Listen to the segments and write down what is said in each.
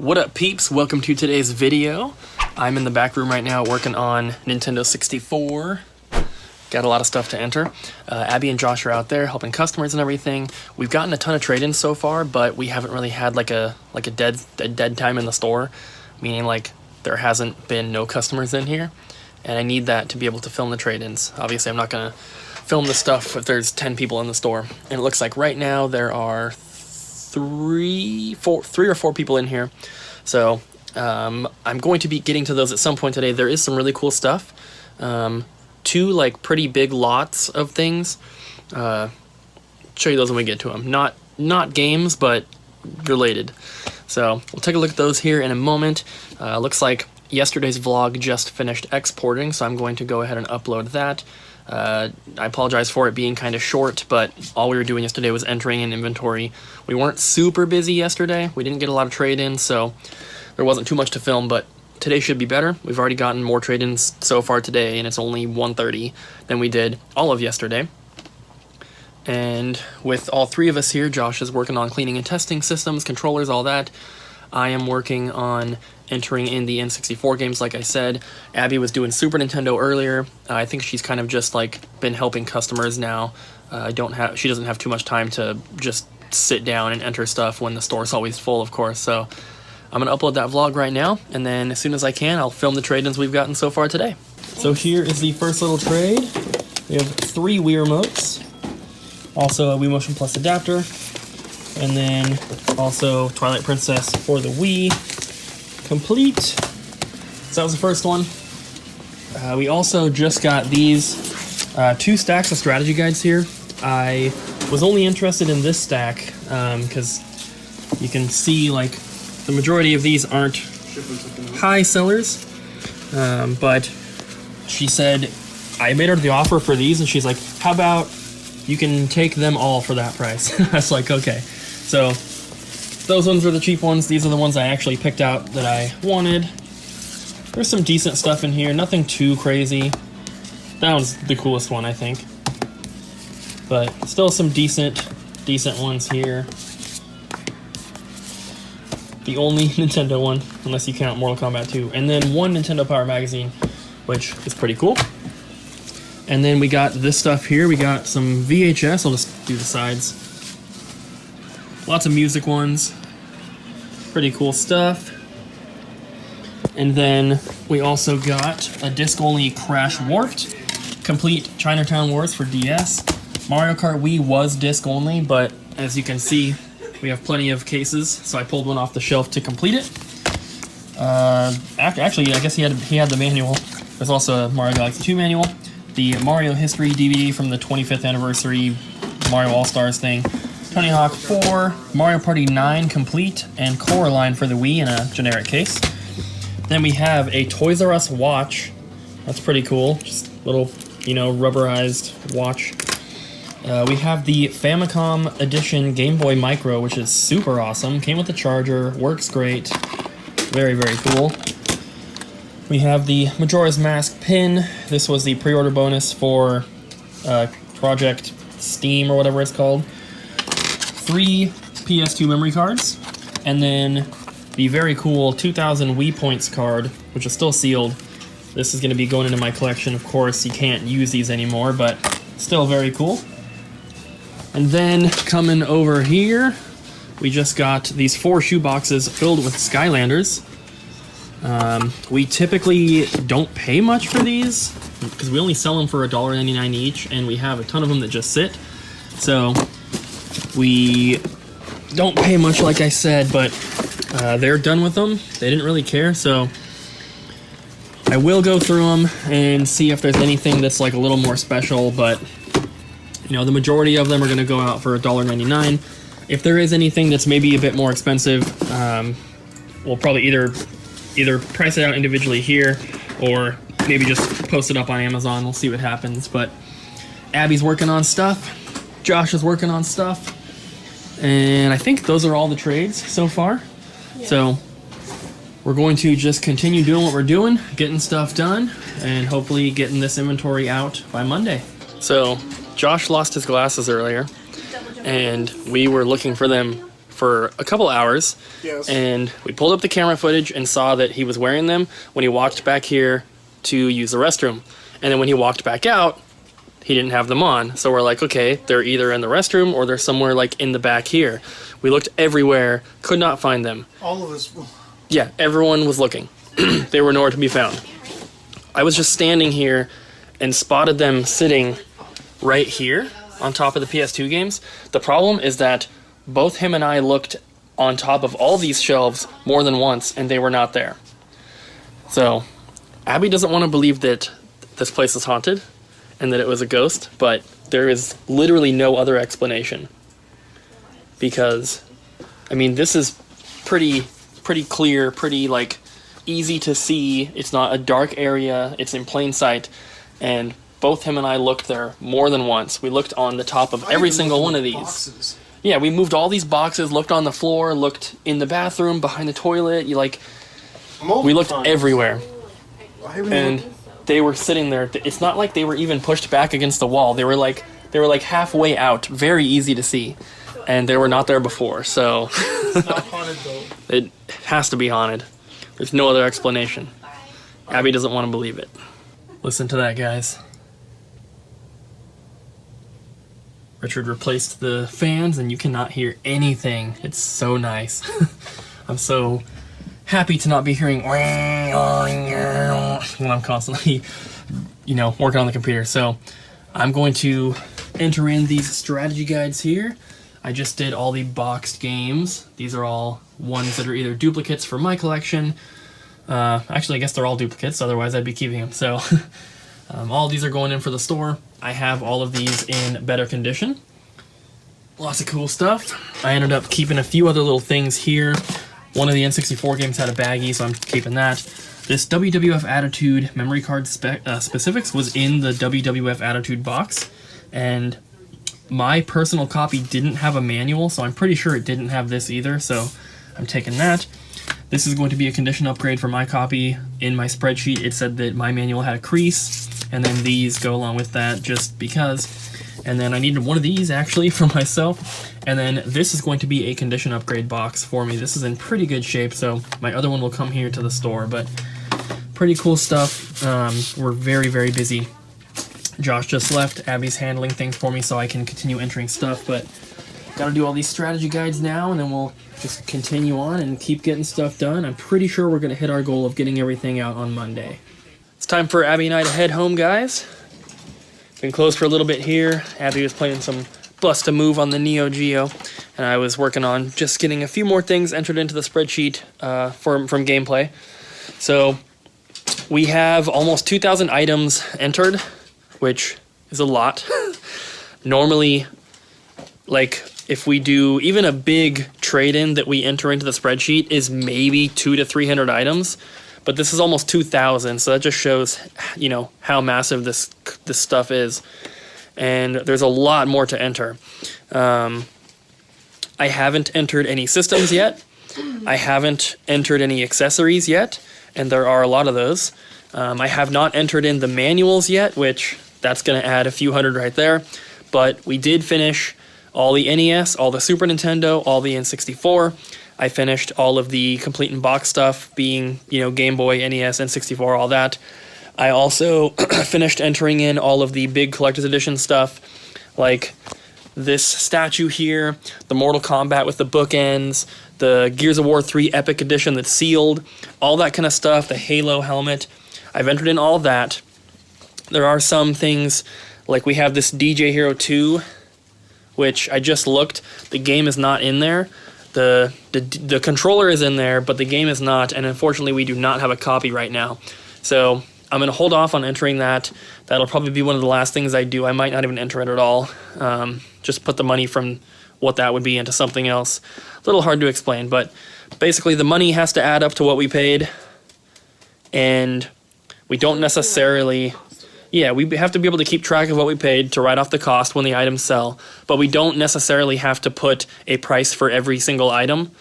What up, peeps? Welcome to today's video. I'm in the back room right now working on Nintendo 64. Got a lot of stuff to enter. Abby and Josh are out there helping customers and everything. We've gotten a ton of trade-ins so far, but we haven't really had like a dead time in the store, meaning like there hasn't been no customers in here, and I need that to be able to film the trade-ins. Obviously, I'm not gonna film the stuff if there's 10 people in the store, and it looks like right now there are three or four people in here. So I'm going to be getting to those at some point today. There is some really cool stuff. Two like pretty big lots of things. Show you those when we get to them. Not games, but related. So we'll take a look at those here in a moment. Looks like yesterday's vlog just finished exporting, so I'm going to go ahead and upload that. I apologize for it being kind of short, but all we were doing yesterday was entering in inventory. We weren't super busy yesterday. We didn't get a lot of trade-ins, so there wasn't too much to film, but today should be better. We've already gotten more trade-ins so far today, and it's only 1:30 than we did all of yesterday. And with all three of us here, Josh is working on cleaning and testing systems, controllers, all that. I am working on entering in the N64 games, like I said. Abby was doing Super Nintendo earlier. I think she's kind of just like been helping customers now. She doesn't have too much time to just sit down and enter stuff when the store's always full, of course. So I'm gonna upload that vlog right now, and then as soon as I can, I'll film the trade-ins we've gotten so far today. So here is the first little trade. We have 3 Wii remotes, also a Wii Motion Plus adapter, and then also Twilight Princess for the Wii. Complete. So that was the first one. We also just got these 2 stacks of strategy guides here. I was only interested in this stack because you can see like the majority of these aren't high sellers, but she said, I made her the offer for these, and she's like, how about you can take them all for that price? I was like, okay. So those ones are the cheap ones. These are the ones I actually picked out that I wanted. There's some decent stuff in here, nothing too crazy. That one's the coolest one, I think. But still some decent ones here. The only Nintendo one, unless you count Mortal Kombat 2. And then 1 Nintendo Power magazine, which is pretty cool. And then we got this stuff here. We got some VHS. I'll just do the sides. Lots of music ones. Pretty cool stuff. And then we also got a disc-only Crash Warped, complete Chinatown Wars for DS. Mario Kart Wii was disc-only, but as you can see, we have plenty of cases, so I pulled one off the shelf to complete it. Actually, I guess he had the manual. There's also a Mario Galaxy 2 manual. The Mario History DVD from the 25th anniversary Mario All-Stars thing. Tony Hawk 4, Mario Party 9 complete, and Coraline for the Wii in a generic case. Then we have a Toys R Us watch. That's pretty cool. Just a little, rubberized watch. We have the Famicom Edition Game Boy Micro, which is super awesome. Came with a charger, works great. Very, very cool. We have the Majora's Mask pin. This was the pre-order bonus for Project Steam or whatever it's called. 3 PS2 memory cards, and then the very cool 2000 Wii Points card, which is still sealed. This is going to be going into my collection. Of course, you can't use these anymore, but still very cool. And then coming over here, we just got these 4 shoe boxes filled with Skylanders. We typically don't pay much for these because we only sell them for $1.99 each, and we have a ton of them that just sit. So we don't pay much, like I said, but they're done with them. They didn't really care, so I will go through them and see if there's anything that's like a little more special, but the majority of them are going to go out for $1.99. If there is anything that's maybe a bit more expensive, we'll probably either price it out individually here or maybe just post it up on Amazon. We'll see what happens. But Abby's working on stuff. Josh is working on stuff. And I think those are all the trades so far. Yeah. So we're going to just continue doing what we're doing, getting stuff done, and hopefully getting this inventory out by Monday. So Josh lost his glasses earlier, and we were looking for them for a couple hours. Yes. And we pulled up the camera footage and saw that he was wearing them when he walked back here to use the restroom. And then when he walked back out, he didn't have them on. So we're like, okay, they're either in the restroom or they're somewhere like in the back here. We looked everywhere, could not find them. All of us. Yeah, everyone was looking. They were nowhere to be found. I was just standing here and spotted them sitting right here on top of the PS2 games. The problem is that both him and I looked on top of all these shelves more than once, and they were not there. So, Abby doesn't want to believe that this place is haunted and that it was a ghost, but there is literally no other explanation. Because, I mean, this is pretty clear, pretty, like, easy to see. It's not a dark area. It's in plain sight. And both him and I looked there more than once. We looked on the top of every single one of these. Boxes. Yeah, we moved all these boxes, looked on the floor, looked in the bathroom, behind the toilet. We looked everywhere. And they were sitting there. It's not like they were even pushed back against the wall. They were like halfway out, very easy to see. And they were not there before, so It's not haunted though. It has to be haunted. There's no other explanation. Abby doesn't want to believe it. Listen to that, guys. Richard replaced the fans and you cannot hear anything. It's so nice. I'm so happy to not be hearing when I'm constantly, working on the computer. So I'm going to enter in these strategy guides here. I just did all the boxed games. These are all ones that are either duplicates for my collection. Actually, I guess they're all duplicates, otherwise I'd be keeping them. So all these are going in for the store. I have all of these in better condition. Lots of cool stuff. I ended up keeping a few other little things here. One of the N64 games had a baggie, so I'm keeping that. This WWF Attitude memory card specifics was in the WWF Attitude box, and my personal copy didn't have a manual, so I'm pretty sure it didn't have this either, so I'm taking that. This is going to be a condition upgrade for my copy. In my spreadsheet, it said that my manual had a crease, and then these go along with that just because. And then I needed one of these, actually, for myself. And then this is going to be a condition upgrade box for me. This is in pretty good shape, so my other one will come here to the store, but pretty cool stuff. We're very, very busy. Josh just left. Abby's handling things for me so I can continue entering stuff, but gotta do all these strategy guides now, and then we'll just continue on and keep getting stuff done. I'm pretty sure we're gonna hit our goal of getting everything out on Monday. It's time for Abbey and I to head home, guys. Been closed for a little bit here. Abby was playing some Bust a Move on the Neo Geo, and I was working on just getting a few more things entered into the spreadsheet from gameplay. So we have almost 2,000 items entered, which is a lot. Normally, like, if we do even a big trade-in that we enter into the spreadsheet is maybe 200 to 300 items, but this is almost 2,000, so that just shows, how massive this stuff is. And there's a lot more to enter. I haven't entered any systems yet. I haven't entered any accessories yet, and there are a lot of those. I have not entered in the manuals yet, which that's going to add a few hundred right there. But we did finish all the NES, all the Super Nintendo, all the N64. I finished all of the complete in box stuff, being, Game Boy, NES, N64, all that. I also finished entering in all of the big collector's edition stuff, like this statue here, the Mortal Kombat with the bookends, the Gears of War 3 Epic Edition that's sealed, all that kind of stuff, the Halo helmet. I've entered in all that. There are some things, like we have this DJ Hero 2, which I just looked. The game is not in there. The controller is in there, but the game is not, and unfortunately we do not have a copy right now. So I'm going to hold off on entering that. That'll probably be one of the last things I do. I might not even enter it at all. Just put the money from what that would be into something else. A little hard to explain, but basically the money has to add up to what we paid, and we don't necessarily... Yeah, we have to be able to keep track of what we paid to write off the cost when the items sell, but we don't necessarily have to put a price for every single item.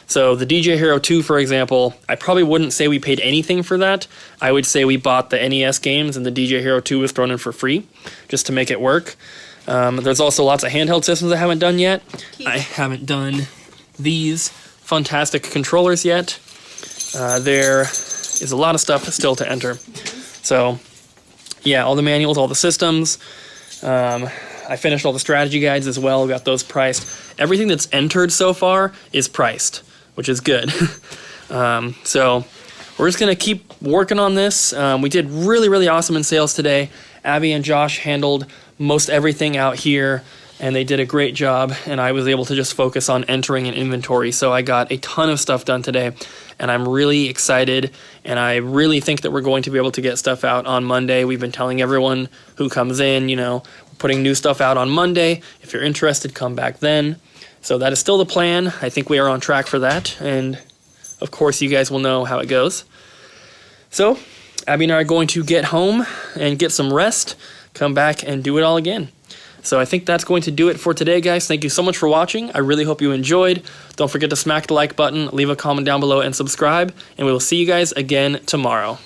So the DJ Hero 2, for example, I probably wouldn't say we paid anything for that. I would say we bought the NES games and the DJ Hero 2 was thrown in for free, just to make it work. There's also lots of handheld systems I haven't done yet. I haven't done these fantastic controllers yet. There is a lot of stuff still to enter. So yeah, all the manuals, all the systems. I finished all the strategy guides as well. We got those priced. Everything that's entered so far is priced, which is good. So we're just gonna keep working on this. We did really, really awesome in sales today. Abby and Josh handled most everything out here, and they did a great job, and I was able to just focus on entering an inventory. So I got a ton of stuff done today, and I'm really excited, and I really think that we're going to be able to get stuff out on Monday. We've been telling everyone who comes in, you know, putting new stuff out on Monday. If you're interested, come back then. So that is still the plan. I think we are on track for that, and of course you guys will know how it goes. So Abby and I are going to get home and get some rest, come back and do it all again. So I think that's going to do it for today, guys. Thank you so much for watching. I really hope you enjoyed. Don't forget to smack the like button, leave a comment down below, and subscribe. And we will see you guys again tomorrow.